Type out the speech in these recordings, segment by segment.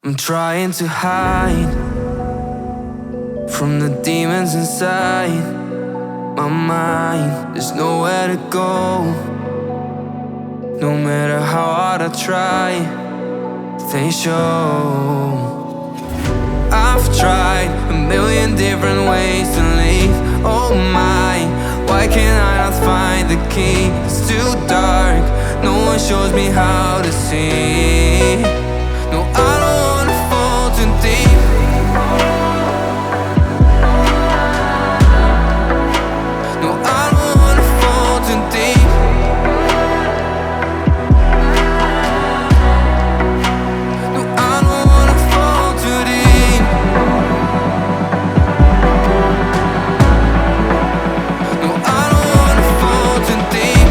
I'm trying to hide from the demons inside my mind. There's nowhere to go, no matter how hard I try, they show. I've tried a million different ways to leave. Oh my, why can't I not find the key? It's too dark, no one shows me how to see. No, I don't wanna fall too deep. No, I don't wanna fall too deep. No, I don't wanna fall too deep. No, I don't wanna fall too deep.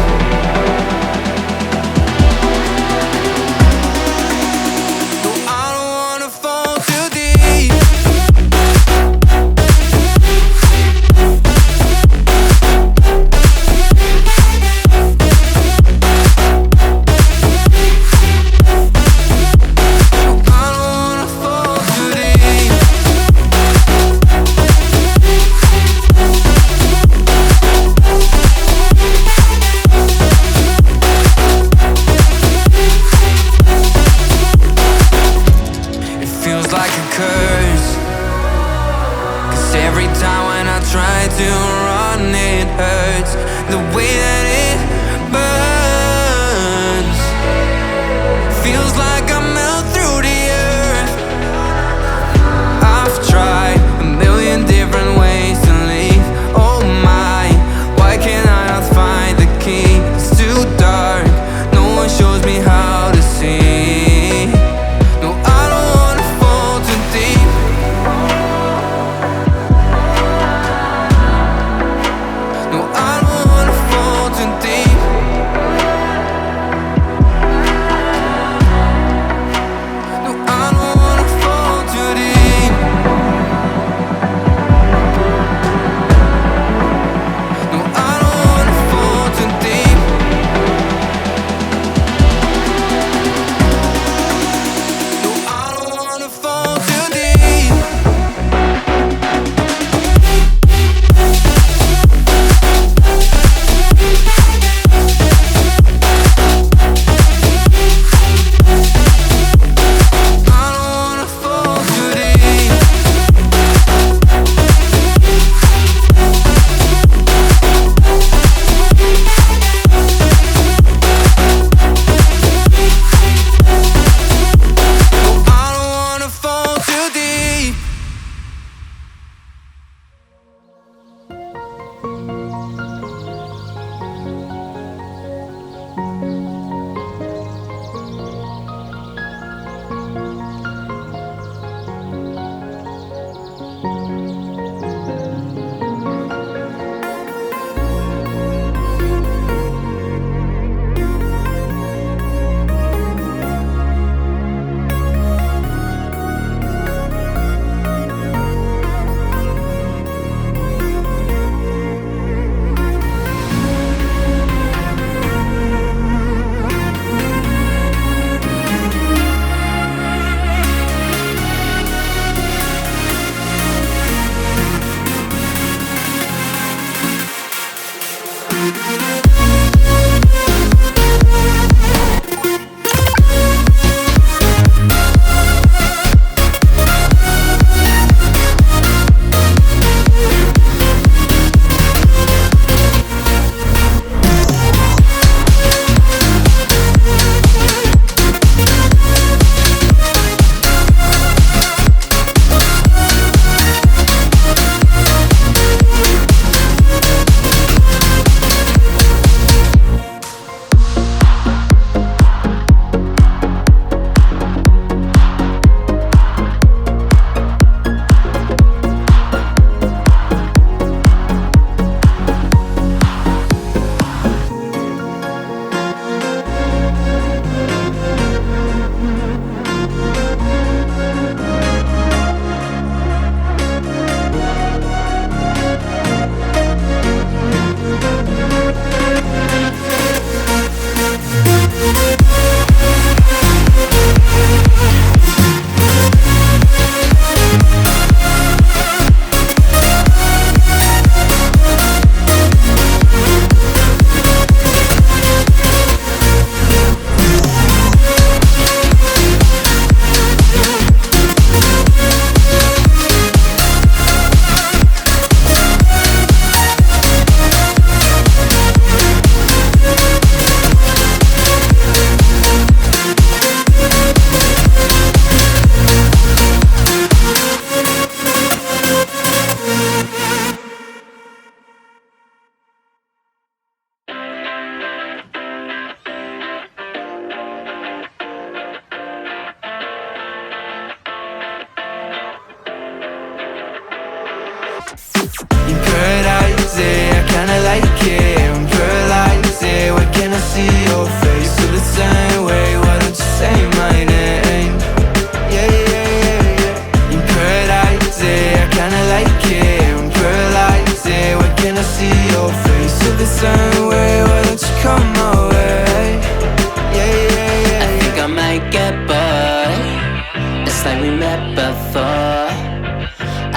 met before.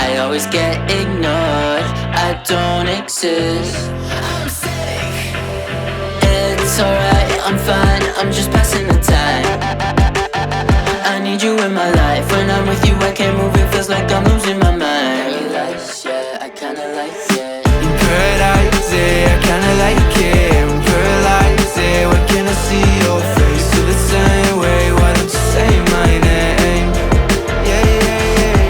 I always get ignored, I don't exist. I'm sick. It's alright, I'm fine, I'm just passing the time. I need you in my life. When I'm with you I can't move, it feels like I'm losing my mind. Paradise, yeah, I kinda like it. Paradise, yeah, I kinda like it. Paralyzed, yeah, why can't I see your face? Feel the same way, why don't you say my name? Yeah, yeah, yeah.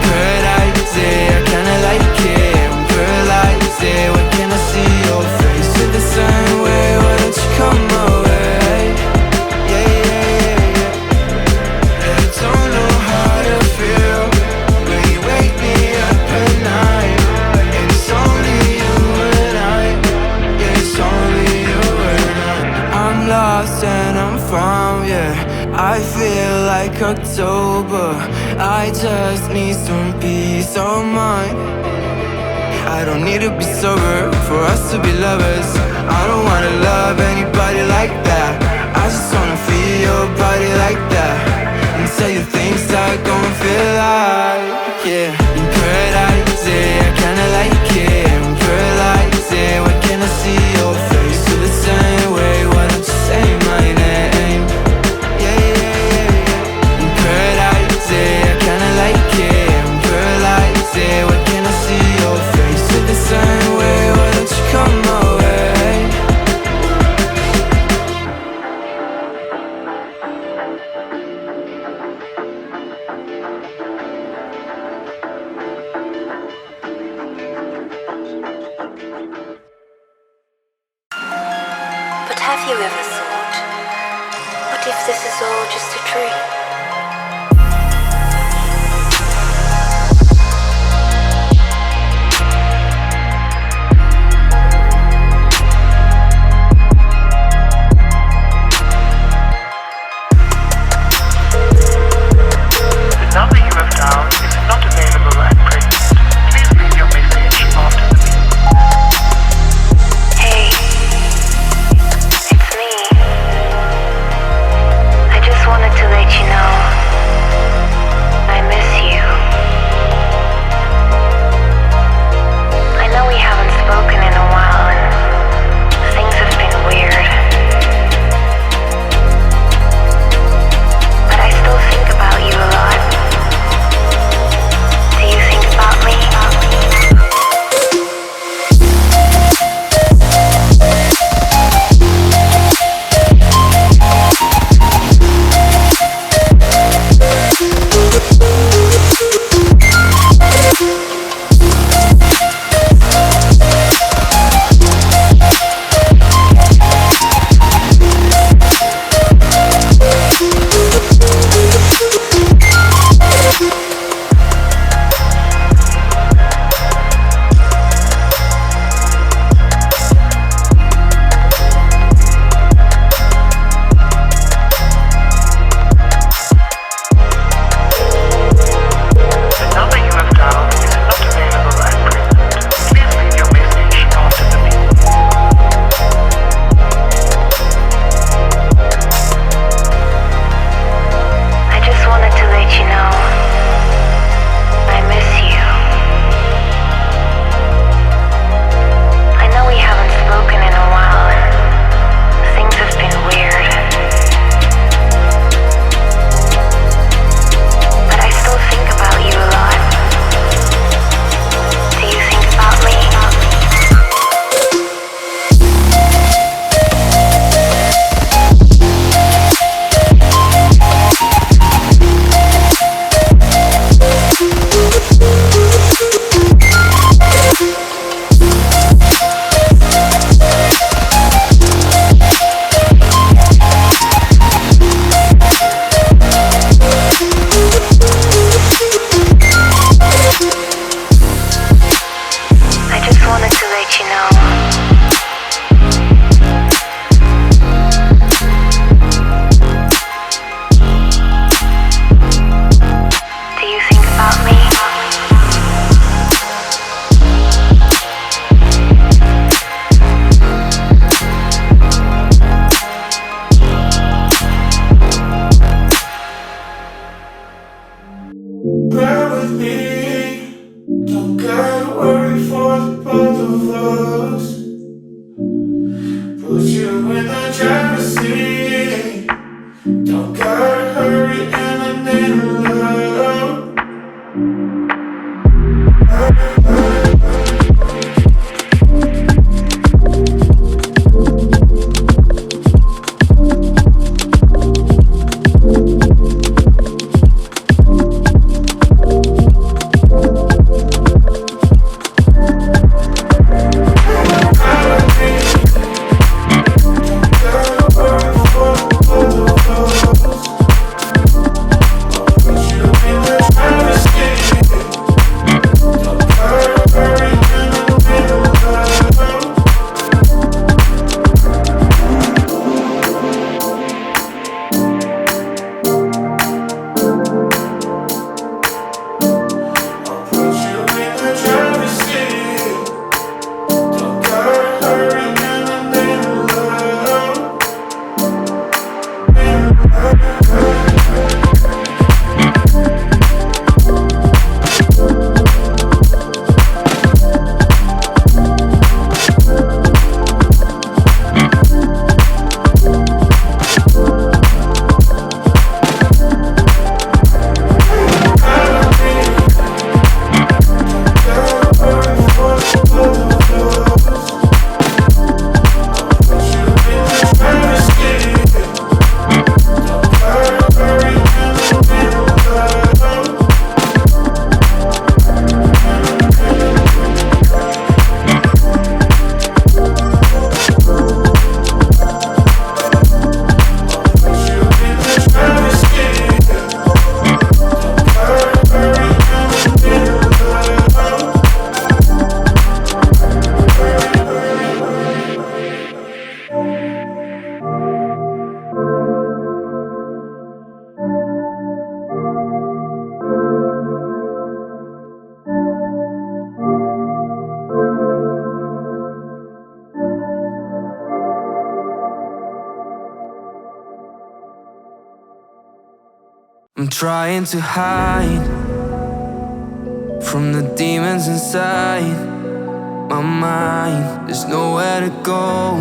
Paradise, yeah, I kinda like it. Paralyzed, yeah, why can't I see your face? Feel the same way, why don't you come my way? Yeah, yeah, yeah, yeah. I don't know how to feel when you wake me up at night. And it's only you and I. Yeah, it's only you and I. I'm lost and I'm found, yeah. I feel like October. I just need some peace of mind. I don't need to be sober for us to be lovers. I don't wanna love anybody like that. I just wanna feel your body like that and tell you things that gon' feel like, yeah. In paradise, yeah, I kinda like it. In paradise, yeah, why can't I see your face? Feel the same way, why don't you say my name? Yeah, yeah, yeah, yeah. In paradise, yeah, I kinda like it. In paradise, yeah, why can't I see your face? Feel the same way, why don't you come my way? But have you ever thought, what if this is all just a dream? The number you have dialed is not available at present. Please leave your message after the beep. Hey, it's me. I just wanted to let you know I'm trying to hide from the demons inside my mind. There's nowhere to go.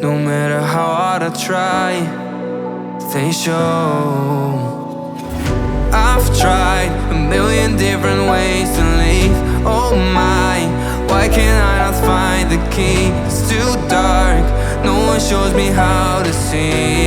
No matter how hard I try, they show. I've tried a million different ways to leave. Oh my, why can't I not find the key? It's too dark, no one shows me how to see.